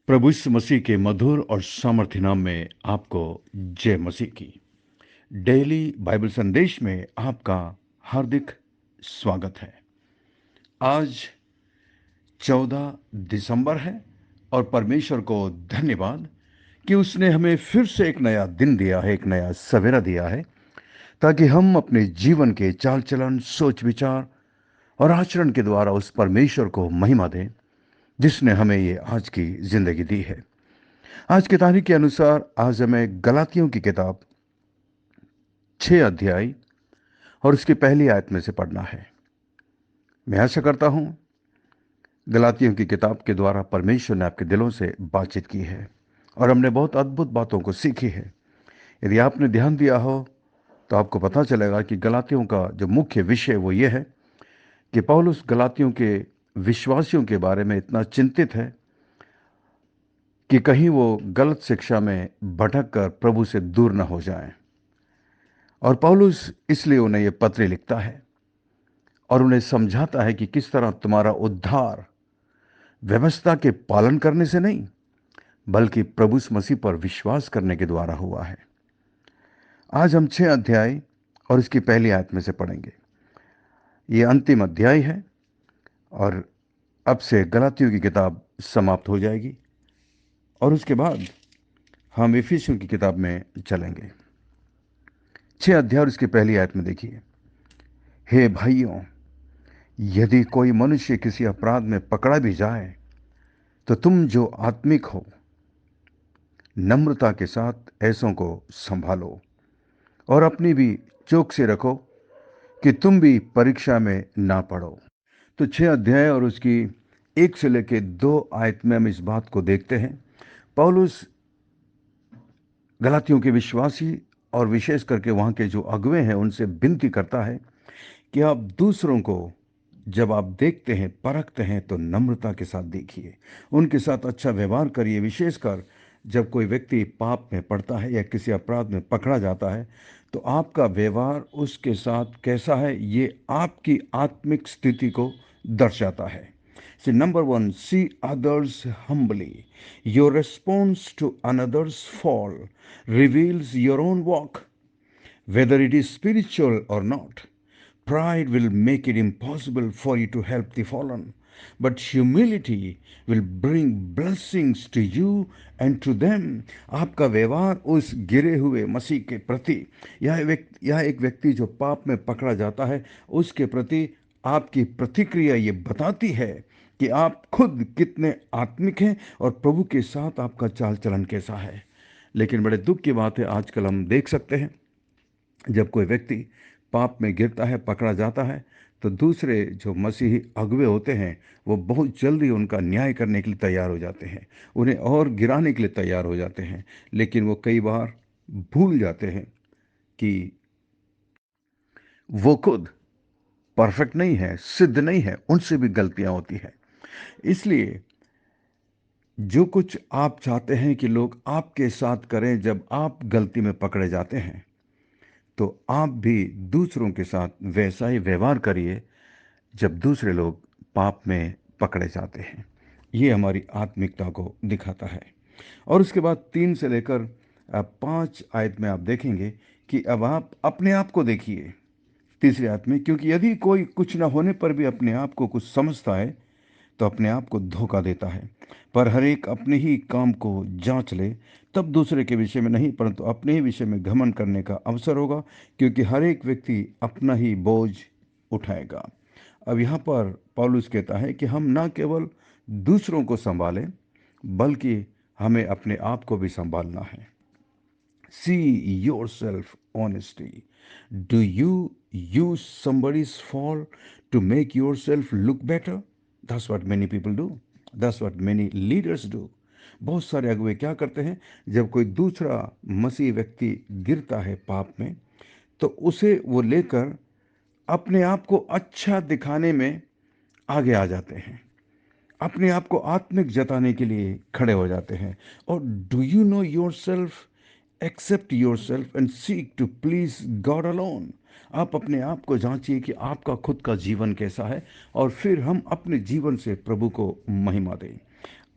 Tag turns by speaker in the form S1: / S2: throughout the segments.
S1: प्रभु यीशु मसीह के मधुर और सामर्थ्य नाम में आपको जय मसीह की। डेली बाइबल संदेश में आपका हार्दिक स्वागत है। आज 14 दिसंबर है और परमेश्वर को धन्यवाद कि उसने हमें फिर से एक नया दिन दिया है, एक नया सवेरा दिया है, ताकि हम अपने जीवन के चाल चलन, सोच विचार और आचरण के द्वारा उस परमेश्वर को महिमा दें जिसने हमें ये आज की जिंदगी दी है। आज की तारीख के अनुसार आज हमें गलातियों की किताब 6 अध्याय और उसकी पहली आयत में से पढ़ना है। मैं आशा करता हूं गलातियों की किताब के द्वारा परमेश्वर ने आपके दिलों से बातचीत की है और हमने बहुत अद्भुत बातों को सीखी है। यदि आपने ध्यान दिया हो तो आपको पता चलेगा कि गलातियों का जो मुख्य विषय वो ये है कि पौलुस गलातियों के विश्वासियों के बारे में इतना चिंतित है कि कहीं वो गलत शिक्षा में भटक कर प्रभु से दूर न हो जाएं। और पौलुस इसलिए उन्हें ये पत्र लिखता है और उन्हें समझाता है कि किस तरह तुम्हारा उद्धार व्यवस्था के पालन करने से नहीं बल्कि प्रभु मसीह पर विश्वास करने के द्वारा हुआ है। आज हम 6 अध्याय और इसकी पहली आयत में से पढ़ेंगे। ये अंतिम अध्याय है और अब से गलातियों की किताब समाप्त हो जाएगी और उसके बाद हम इफिसियों की किताब में चलेंगे। 6 अध्याय और इसकी पहली आयत में देखिए, हे भाइयों, यदि कोई मनुष्य किसी अपराध में पकड़ा भी जाए तो तुम जो आत्मिक हो नम्रता के साथ ऐसों को संभालो और अपनी भी चौकसी रखो कि तुम भी परीक्षा में ना पड़ो। तो 6 अध्याय और उसकी 1 से लेकर 2 आयत में हम इस बात को देखते हैं। पौलुस गलातियों के विश्वासी और विशेष करके वहां के जो अगुवे हैं उनसे विनती करता है कि आप दूसरों को जब आप देखते हैं, परखते हैं, तो नम्रता के साथ देखिए, उनके साथ अच्छा व्यवहार करिए। विशेषकर जब कोई व्यक्ति पाप में पड़ता है या किसी अपराध में पकड़ा जाता है तो आपका व्यवहार उसके साथ कैसा है ये आपकी आत्मिक स्थिति को दर्शाता है। So number one, see others humbly. Your response to another's fall reveals your own walk, whether it is spiritual or not. Pride will make it impossible for you to help the fallen, but humility will bring blessings to you and to them. आपका व्यवहार उस गिरे हुए मसीह के प्रति, यह एक व्यक्ति जो पाप में पकड़ा जाता है उसके प्रति आपकी प्रतिक्रिया ये बताती है कि आप खुद कितने आत्मिक हैं और प्रभु के साथ आपका चाल चलन कैसा है। लेकिन बड़े दुख की बात है, आजकल हम देख सकते हैं जब कोई व्यक्ति पाप में गिरता है, पकड़ा जाता है, तो दूसरे जो मसीही अगुवे होते हैं वो बहुत जल्दी उनका न्याय करने के लिए तैयार हो जाते हैं, उन्हें और गिराने के लिए तैयार हो जाते हैं। लेकिन वो कई बार भूल जाते हैं कि वो खुद परफेक्ट नहीं है, सिद्ध नहीं है, उनसे भी गलतियां होती हैं। इसलिए जो कुछ आप चाहते हैं कि लोग आपके साथ करें जब आप गलती में पकड़े जाते हैं, तो आप भी दूसरों के साथ वैसा ही व्यवहार करिए जब दूसरे लोग पाप में पकड़े जाते हैं। ये हमारी आत्मिकता को दिखाता है। और उसके बाद 3 से लेकर 5 आयत में आप देखेंगे कि अब आप अपने आप को देखिए। तीसरी आयत में, क्योंकि यदि कोई कुछ न होने पर भी अपने आप को कुछ समझता है तो अपने आप को धोखा देता है। पर हर एक अपने ही काम को जांच ले, तब दूसरे के विषय में नहीं परंतु अपने ही विषय में घमंड करने का अवसर होगा, क्योंकि हर एक व्यक्ति अपना ही बोझ उठाएगा। अब यहाँ पर पौलुस कहता है कि हम ना केवल दूसरों को संभालें बल्कि हमें अपने आप को भी संभालना है। See yourself honesty. Do you use somebody's fall to make yourself look better? That's what many people do. That's what many leaders do. बहुत सारे अगुवे क्या करते हैं, जब कोई दूसरा मसीह व्यक्ति गिरता है पाप में तो उसे वो लेकर अपने आप को अच्छा दिखाने में आगे आ जाते हैं, अपने आप को आत्मिक जताने के लिए खड़े हो जाते हैं। और do you know yourself, accept yourself and seek to please God alone. आप अपने आप को जांचिए कि आपका खुद का जीवन कैसा है और फिर हम अपने जीवन से प्रभु को महिमा दें।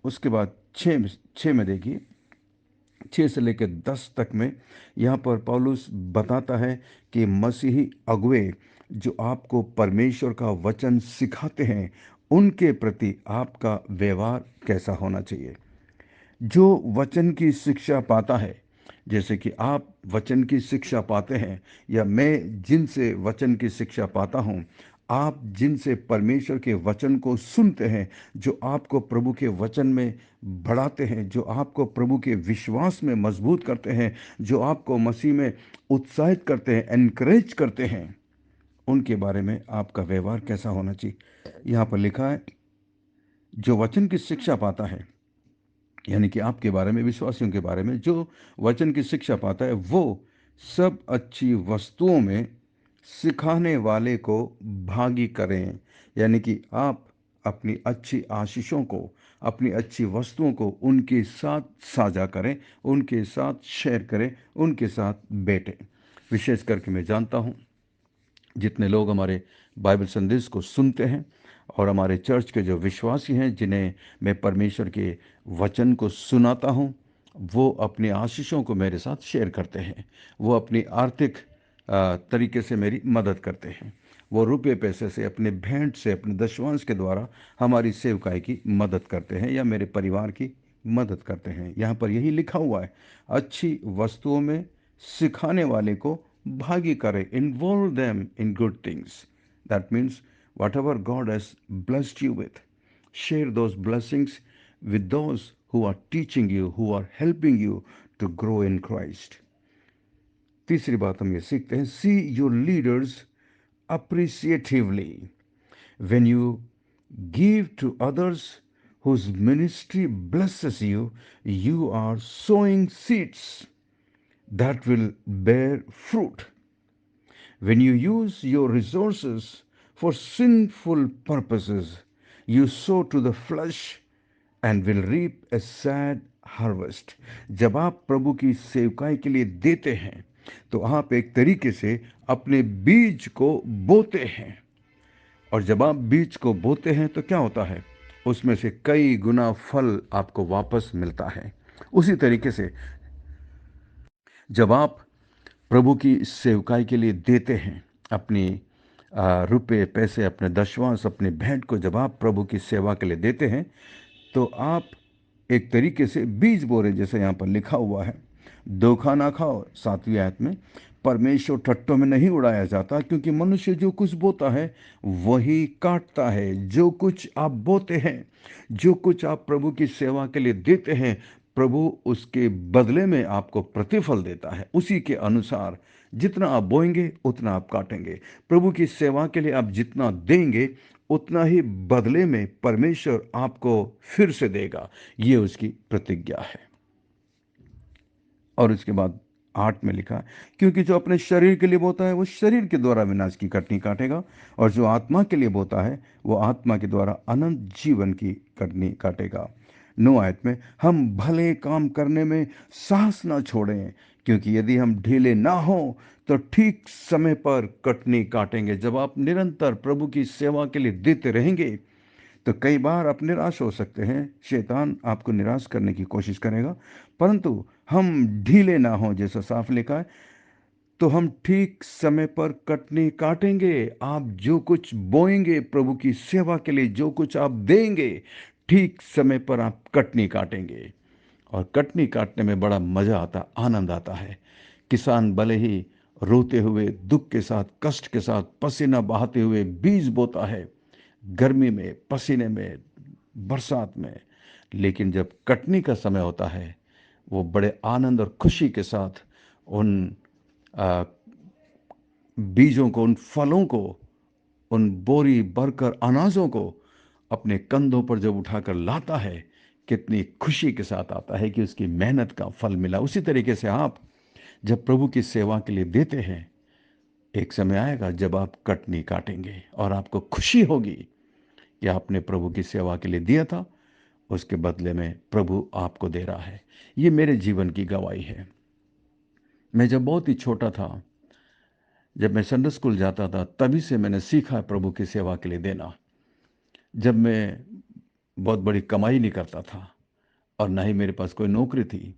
S1: उसके बाद छः में देखिए, 6 से लेकर 10 तक में यहाँ पर पौलुस बताता है कि मसीही अगुवे जो आपको परमेश्वर का वचन सिखाते हैं, उनके प्रति आपका व्यवहार कैसा होना चाहिए। जो वचन की शिक्षा पाता है, जैसे कि आप वचन की शिक्षा पाते हैं या मैं जिनसे वचन की शिक्षा पाता हूँ, आप जिनसे परमेश्वर के वचन को सुनते हैं, जो आपको प्रभु के वचन में बढ़ाते हैं, जो आपको प्रभु के विश्वास में मजबूत करते हैं, जो आपको मसीह में उत्साहित करते हैं, एनकरेज करते हैं, उनके बारे में आपका व्यवहार कैसा होना चाहिए। यहाँ पर लिखा है, जो वचन की शिक्षा पाता है, यानी कि आपके बारे में, विश्वासियों के बारे में जो वचन की शिक्षा पाता है, वो सब अच्छी वस्तुओं में सिखाने वाले को भागी करें। यानी कि आप अपनी अच्छी आशीषों को, अपनी अच्छी वस्तुओं को उनके साथ साझा करें, उनके साथ शेयर करें, उनके साथ बैठें। विशेष करके मैं जानता हूँ जितने लोग हमारे बाइबल संदेश को सुनते हैं और हमारे चर्च के जो विश्वासी हैं, जिन्हें मैं परमेश्वर के वचन को सुनाता हूँ, वो अपनी आशीषों को मेरे साथ शेयर करते हैं। वो अपनी आर्थिक तरीके से मेरी मदद करते हैं। वो रुपये पैसे से, अपने भेंट से, अपने दशवांश के द्वारा हमारी सेवकाई की मदद करते हैं या मेरे परिवार की मदद करते हैं। यहाँ पर यही लिखा हुआ है, अच्छी वस्तुओं में सिखाने वाले को भागी करें, involve them in good things. That means whatever God has blessed you with, share those blessings with those who are teaching you, who are helping you to grow in Christ. तीसरी बात हम ये सीखते हैं, see your leaders appreciatively. When you give to others whose ministry blesses you, you are sowing seeds that will bear fruit. When you use your resources for sinful purposes, you sow to the flesh and will reap a sad harvest. जब आप प्रभु की सेवकाई के लिए देते हैं, तो आप एक तरीके से अपने बीज को बोते हैं। और जब आप बीज को बोते हैं तो क्या होता है, उसमें से कई गुना फल आपको वापस मिलता है। उसी तरीके से जब आप प्रभु की सेवकाई के लिए देते हैं, अपनी रुपए पैसे, अपने दशवांश, अपने भेंट को जब आप प्रभु की सेवा के लिए देते हैं, तो आप एक तरीके से बीज बो रहे, जैसे यहाँ पर लिखा हुआ है, धोखा ना खाओ, 7वीं आयत में। परमेश्वर ठट्टों में नहीं उड़ाया जाता, क्योंकि मनुष्य जो कुछ बोता है वही काटता है। जो कुछ आप बोते हैं, जो कुछ आप प्रभु की सेवा के लिए देते हैं, प्रभु उसके बदले में आपको प्रतिफल देता है। उसी के अनुसार जितना आप बोएंगे उतना आप काटेंगे। प्रभु की सेवा के लिए आप जितना देंगे, उतना ही बदले में परमेश्वर आपको फिर से देगा। ये उसकी प्रतिज्ञा है। और उसके बाद 8 में लिखा, क्योंकि जो अपने शरीर के लिए बोता है वो शरीर के द्वारा विनाश की कटनी काटेगा, और जो आत्मा के लिए बोता है वो आत्मा के द्वारा अनंत जीवन की कटनी काटेगा। 9 आयत में, हम भले काम करने में साहस ना छोड़ें, क्योंकि यदि हम ढीले ना हो तो ठीक समय पर कटनी काटेंगे। जब आप निरंतर प्रभु की सेवा के लिए देते रहेंगे, तो कई बार आप निराश हो सकते हैं, शैतान आपको निराश करने की कोशिश करेगा, परंतु हम ढीले ना हों, जैसा साफ लिखा है, तो हम ठीक समय पर कटनी काटेंगे। आप जो कुछ बोएंगे प्रभु की सेवा के लिए, जो कुछ आप देंगे, ठीक समय पर आप कटनी काटेंगे। और कटनी काटने में बड़ा मजा आता, आनंद आता है। किसान भले ही रोते हुए, दुख के साथ, कष्ट के साथ, पसीना बहाते हुए बीज बोता है, गर्मी में, पसीने में, बरसात में, लेकिन जब कटनी का समय होता है, वो बड़े आनंद और खुशी के साथ उन बीजों को, उन फलों को, उन बोरी भरकर अनाजों को अपने कंधों पर जब उठाकर लाता है, कितनी खुशी के साथ आता है कि उसकी मेहनत का फल मिला। उसी तरीके से आप जब प्रभु की सेवा के लिए देते हैं, एक समय आएगा जब आप कटनी काटेंगे और आपको खुशी होगी कि आपने प्रभु की सेवा के लिए दिया था, उसके बदले में प्रभु आपको दे रहा है। ये मेरे जीवन की गवाही है। मैं जब बहुत ही छोटा था, जब मैं संडे स्कूल जाता था, तभी से मैंने सीखा प्रभु की सेवा के लिए देना। जब मैं बहुत बड़ी कमाई नहीं करता था, और ना ही मेरे पास कोई नौकरी थी।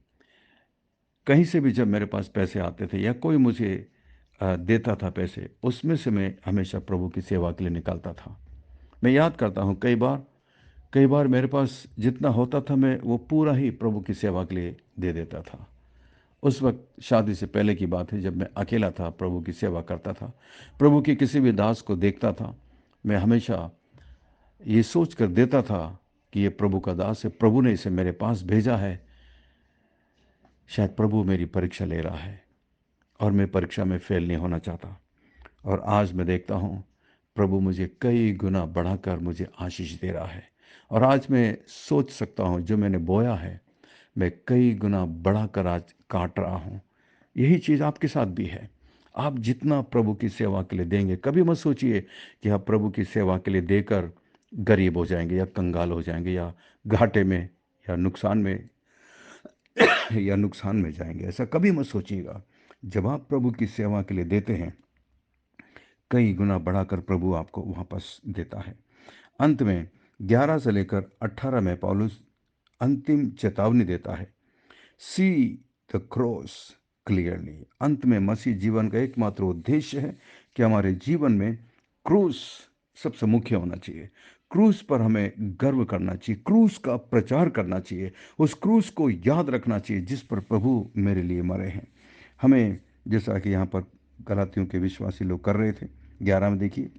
S1: कहीं से भी जब मेरे पास पैसे आते थे या कोई मुझे देता था पैसे, उसमें से मैं हमेशा प्रभु की सेवा के लिए निकालता था। मैं याद करता हूँ कई बार मेरे पास जितना होता था मैं वो पूरा ही प्रभु की सेवा के लिए दे देता था। उस वक्त शादी से पहले की बात है, जब मैं अकेला था, प्रभु की सेवा करता था, प्रभु के किसी भी दास को देखता था, मैं हमेशा ये सोच कर देता था कि ये प्रभु का दास है, प्रभु ने इसे मेरे पास भेजा है, शायद प्रभु मेरी परीक्षा ले रहा है और मैं परीक्षा में फेल नहीं होना चाहता। और आज मैं देखता हूँ प्रभु मुझे कई गुना बढ़ाकर मुझे आशीष दे रहा है। और आज मैं सोच सकता हूँ जो मैंने बोया है मैं कई गुना बढ़ाकर आज काट रहा हूँ। यही चीज़ आपके साथ भी है। आप जितना प्रभु की सेवा के लिए देंगे, कभी मत सोचिए कि आप प्रभु की सेवा के लिए देकर गरीब हो जाएंगे या कंगाल हो जाएंगे या घाटे में या नुकसान में या नुकसान में जाएंगे। ऐसा कभी मत सोचिएगा। जब आप प्रभु की सेवा के लिए देते हैं, कई गुना बढ़ाकर प्रभु आपको वापस देता है। अंत में 11 से लेकर 18 में पौलुस अंतिम चेतावनी देता है। See the cross clearly. अंत में मसीह जीवन का एकमात्र उद्देश्य है कि हमारे जीवन में क्रूस सबसे मुख्य होना चाहिए। क्रूस पर हमें गर्व करना चाहिए, क्रूस का प्रचार करना चाहिए, उस क्रूस को याद रखना चाहिए जिस पर प्रभु मेरे लिए मरे हैं। हमें, जैसा कि यहाँ पर गलातियों के विश्वासी लोग कर रहे थे, 11 में देखिए,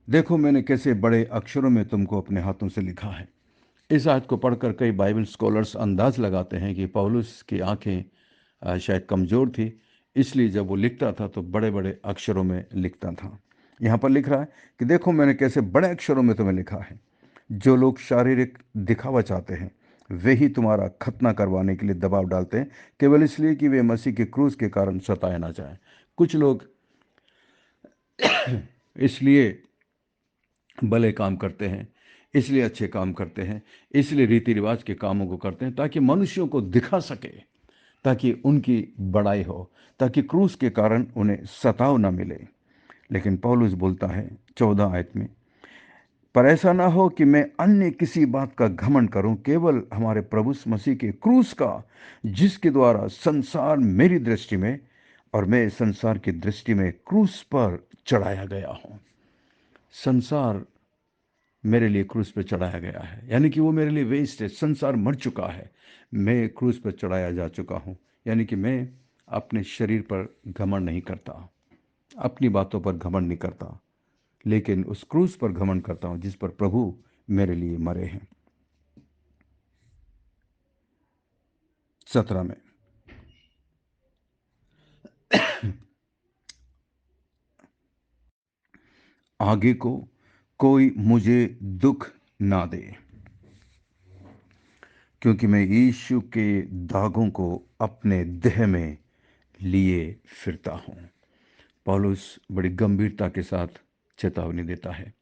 S1: देखो मैंने कैसे बड़े अक्षरों में तुमको अपने हाथों से लिखा है। इस आयत को पढ़कर कई बाइबल स्कॉलर्स अंदाज लगाते हैं कि पौलुस की आंखें शायद कमज़ोर थी, इसलिए जब वो लिखता था तो बड़े बड़े अक्षरों में लिखता था। यहाँ पर लिख रहा है कि देखो मैंने कैसे बड़े अक्षरों में तुम्हें लिखा है। जो लोग शारीरिक दिखावा चाहते हैं वे ही तुम्हारा खतना करवाने के लिए दबाव डालते हैं, केवल इसलिए कि वे मसीह के क्रूस के कारण सताए ना जाएं। कुछ लोग इसलिए भले काम करते हैं, इसलिए अच्छे काम करते हैं, इसलिए रीति रिवाज के कामों को करते हैं ताकि मनुष्यों को दिखा सके, ताकि उनकी बड़ाई हो, ताकि क्रूस के कारण उन्हें सताव न मिले। लेकिन पौलुस बोलता है 14 आयत में, पर ऐसा ना हो कि मैं अन्य किसी बात का घमंड करूं, केवल हमारे प्रभु मसीह के क्रूस का, जिसके द्वारा संसार मेरी दृष्टि में और मैं संसार की दृष्टि में क्रूस पर चढ़ाया गया हूं। संसार मेरे लिए क्रूस पर चढ़ाया गया है, यानी कि वो मेरे लिए वेस्ट है। संसार मर चुका है, मैं क्रूस पर चढ़ाया जा चुका हूँ। यानी कि मैं अपने शरीर पर घमंड नहीं करता, अपनी बातों पर घमंड नहीं करता, लेकिन उस क्रूस पर घमंड करता हूँ जिस पर प्रभु मेरे लिए मरे हैं। 17 में, आगे को कोई मुझे दुख ना दे, क्योंकि मैं यीशु के दागों को अपने देह में लिए फिरता हूँ। पौलुस बड़ी गंभीरता के साथ चेतावनी देता है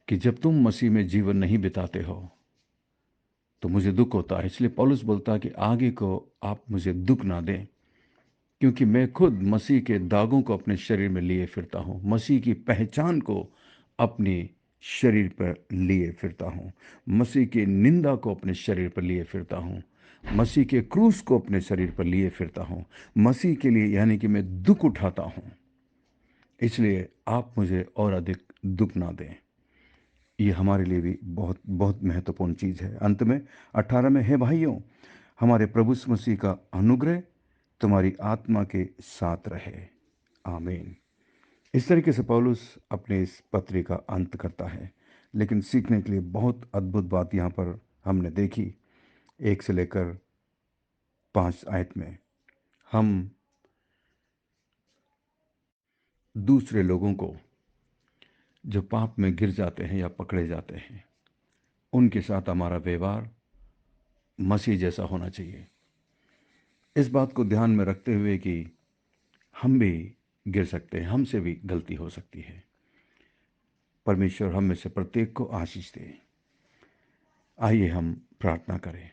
S1: कि जब तुम मसीह में जीवन नहीं बिताते हो तो मुझे दुख होता है। इसलिए पौलुस बोलता है कि आगे को आप मुझे दुख ना दें, क्योंकि मैं खुद मसीह के दागों को अपने शरीर में लिए फिरता हूँ, मसीह की पहचान को अपनी शरीर पर लिए फिरता हूँ, मसीह की निंदा को अपने शरीर पर लिए फिरता हूँ, मसीह के क्रूस को अपने शरीर पर लिए फिरता हूँ, मसीह के लिए, यानी कि मैं दुख उठाता हूँ। इसलिए आप मुझे और अधिक दुख ना दें। ये हमारे लिए भी बहुत बहुत महत्वपूर्ण चीज़ है। अंत में 18 में, है भाइयों, हमारे प्रभु यीशु मसीह का अनुग्रह तुम्हारी आत्मा के साथ रहे। आमीन। इस तरीके से पौलुस अपने इस पत्री का अंत करता है। लेकिन सीखने के लिए बहुत अद्भुत बात यहाँ पर हमने देखी। 1 से लेकर 5 आयत में हम दूसरे लोगों को जो पाप में गिर जाते हैं या पकड़े जाते हैं, उनके साथ हमारा व्यवहार मसीह जैसा होना चाहिए। इस बात को ध्यान में रखते हुए कि हम भी गिर सकते हैं, हमसे भी गलती हो सकती है। परमेश्वर हम में से प्रत्येक को आशीष दे। आइए हम प्रार्थना करें।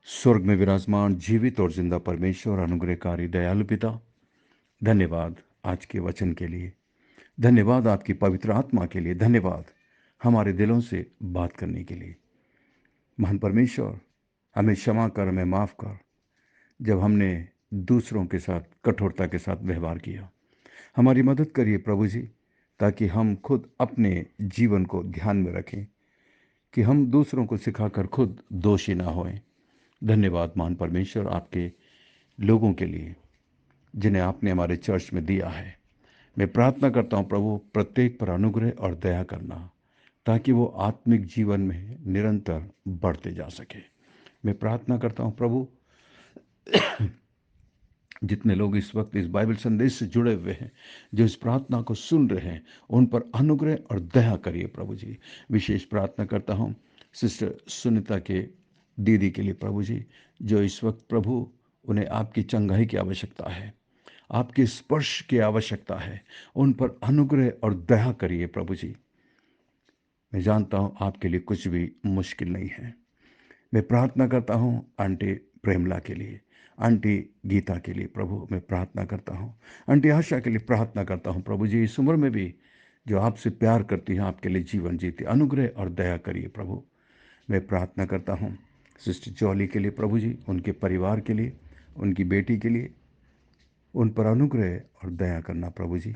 S1: स्वर्ग में विराजमान जीवित और जिंदा परमेश्वर, अनुग्रहकारी दयालु पिता, धन्यवाद आज के वचन के लिए, धन्यवाद आपकी पवित्र आत्मा के लिए, धन्यवाद हमारे दिलों से बात करने के लिए। महान परमेश्वर, हमें क्षमा कर, हमें माफ़ कर, जब हमने दूसरों के साथ कठोरता के साथ व्यवहार किया। हमारी मदद करिए प्रभु जी, ताकि हम खुद अपने जीवन को ध्यान में रखें कि हम दूसरों को सिखाकर खुद दोषी ना होएं। धन्यवाद महान परमेश्वर आपके लोगों के लिए जिन्हें आपने हमारे चर्च में दिया है। मैं प्रार्थना करता हूँ प्रभु, प्रत्येक पर अनुग्रह और दया करना, ताकि वो आत्मिक जीवन में निरंतर बढ़ते जा सके। मैं प्रार्थना करता हूँ प्रभु, जितने लोग इस वक्त इस बाइबल संदेश से जुड़े हुए हैं, जो इस प्रार्थना को सुन रहे हैं, उन पर अनुग्रह और दया करिए प्रभु जी। विशेष प्रार्थना करता हूँ सिस्टर सुनीता के दीदी के लिए प्रभु जी, जो इस वक्त प्रभु उन्हें आपकी चंगाई की आवश्यकता है, आपके स्पर्श की आवश्यकता है। उन पर अनुग्रह और दया करिए प्रभु जी। मैं जानता हूँ आपके लिए कुछ भी मुश्किल नहीं है। मैं प्रार्थना करता हूँ आंटी प्रेमला के लिए, आंटी गीता के लिए प्रभु मैं प्रार्थना करता हूँ, आंटी आशा के लिए प्रार्थना करता हूँ प्रभु जी। इस उम्र में भी जो आपसे प्यार करती हैं, आपके लिए जीवन जीती, अनुग्रह और दया करिए प्रभु। मैं प्रार्थना करता हूँ सिस्टर जॉली के लिए प्रभु जी, उनके परिवार के लिए, उनकी बेटी के लिए, उन पर अनुग्रह और दया करना प्रभु जी।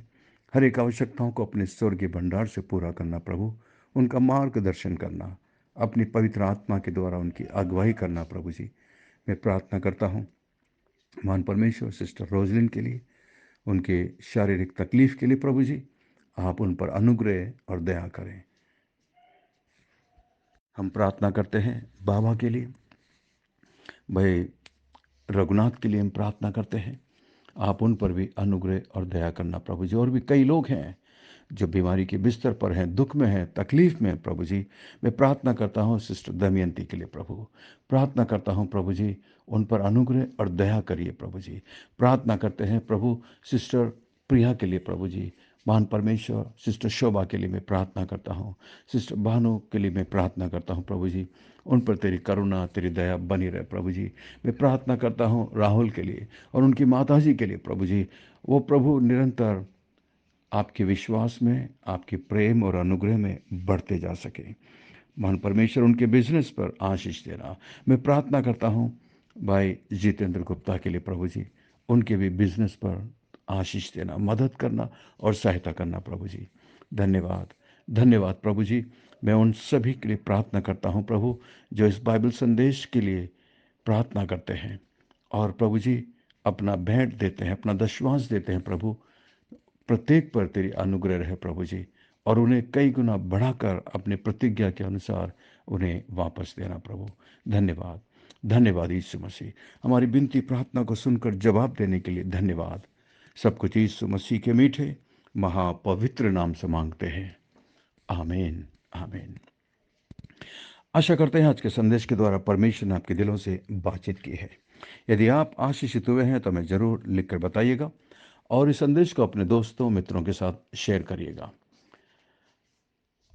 S1: हर एक आवश्यकताओं को अपने स्वर्गीय भंडार से पूरा करना प्रभु, उनका मार्गदर्शन करना, अपनी पवित्र आत्मा के द्वारा उनकी अगुवाई करना प्रभु जी। मैं प्रार्थना करता हूँ महान परमेश्वर सिस्टर रोजलिन के लिए, उनके शारीरिक तकलीफ के लिए प्रभु जी, आप उन पर अनुग्रह और दया करें। हम प्रार्थना करते हैं बाबा के लिए, भाई रघुनाथ के लिए हम प्रार्थना करते हैं, आप उन पर भी अनुग्रह और दया करना प्रभु जी। और भी कई लोग हैं जो बीमारी के बिस्तर पर हैं, दुख में हैं, तकलीफ में हैं प्रभु जी। मैं प्रार्थना करता हूँ सिस्टर दमयंती के लिए प्रभु, प्रार्थना करता हूँ प्रभु जी, उन पर अनुग्रह और दया करिए प्रभु जी। प्रार्थना करते हैं प्रभु सिस्टर प्रिया के लिए प्रभु जी, महान परमेश्वर सिस्टर शोभा के लिए मैं प्रार्थना करता हूँ, सिस्टर भानु के लिए मैं प्रार्थना करता हूँ प्रभु जी, उन पर तेरी करुणा तेरी दया बनी रहे प्रभु जी। मैं प्रार्थना करता हूँ राहुल के लिए और उनकी माताजी के लिए प्रभु जी, वो प्रभु निरंतर आपके विश्वास में, आपके प्रेम और अनुग्रह में बढ़ते जा सके। महान परमेश्वर उनके बिजनेस पर आशीष देना। मैं प्रार्थना करता हूँ भाई जितेंद्र गुप्ता के लिए प्रभु जी, उनके भी बिजनेस पर आशीष देना, मदद करना और सहायता करना प्रभु जी। धन्यवाद, धन्यवाद प्रभु जी। मैं उन सभी के लिए प्रार्थना करता हूँ प्रभु, जो इस बाइबल संदेश के लिए प्रार्थना करते हैं और प्रभु जी अपना भेंट देते हैं, अपना दशवांश देते हैं प्रभु। प्रत्येक पर तेरी अनुग्रह रहे प्रभु जी, और उन्हें कई गुना बढ़ाकर अपने प्रतिज्ञा के अनुसार उन्हें वापस देना प्रभु। धन्यवाद, धन्यवाद यीशु मसीह। हमारी विनती प्रार्थना को सुनकर जवाब देने के लिए धन्यवाद। सब कुछ यीशु मसीह के मीठे महापवित्र नाम से मांगते हैं, आमीन, आमीन। आशा करते हैं आज के संदेश के द्वारा परमेश्वर ने आपके दिलों से बातचीत की है। यदि आप आशीषित हुए हैं तो हमें जरूर लिखकर बताइएगा और इस संदेश को अपने दोस्तों मित्रों के साथ शेयर करिएगा।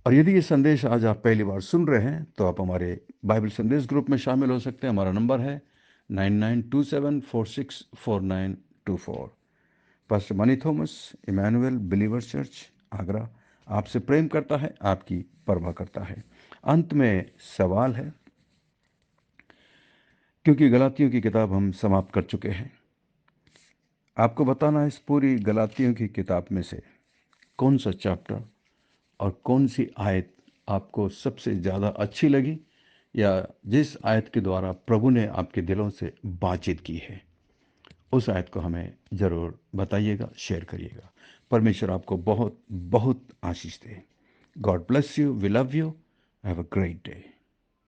S1: और यदि ये संदेश आज आप पहली बार सुन रहे हैं तो आप हमारे बाइबल संदेश ग्रुप में शामिल हो सकते हैं। हमारा नंबर है 9927464924। Pastor Mani Thomas, Emmanuel Believer Church, Agra आपसे प्रेम करता है, आपकी परवाह करता है। अंत में सवाल है, क्योंकि गलातियों की किताब हम समाप्त कर चुके हैं, आपको बताना है इस पूरी गलातियों की किताब में से कौन सा चैप्टर और कौन सी आयत आपको सबसे ज़्यादा अच्छी लगी, या जिस आयत के द्वारा प्रभु ने आपके दिलों से बातचीत की है, उस आयत को हमें ज़रूर बताइएगा, शेयर करिएगा। परमेश्वर आपको बहुत बहुत आशीष दे। God bless you, we love you, have a great day.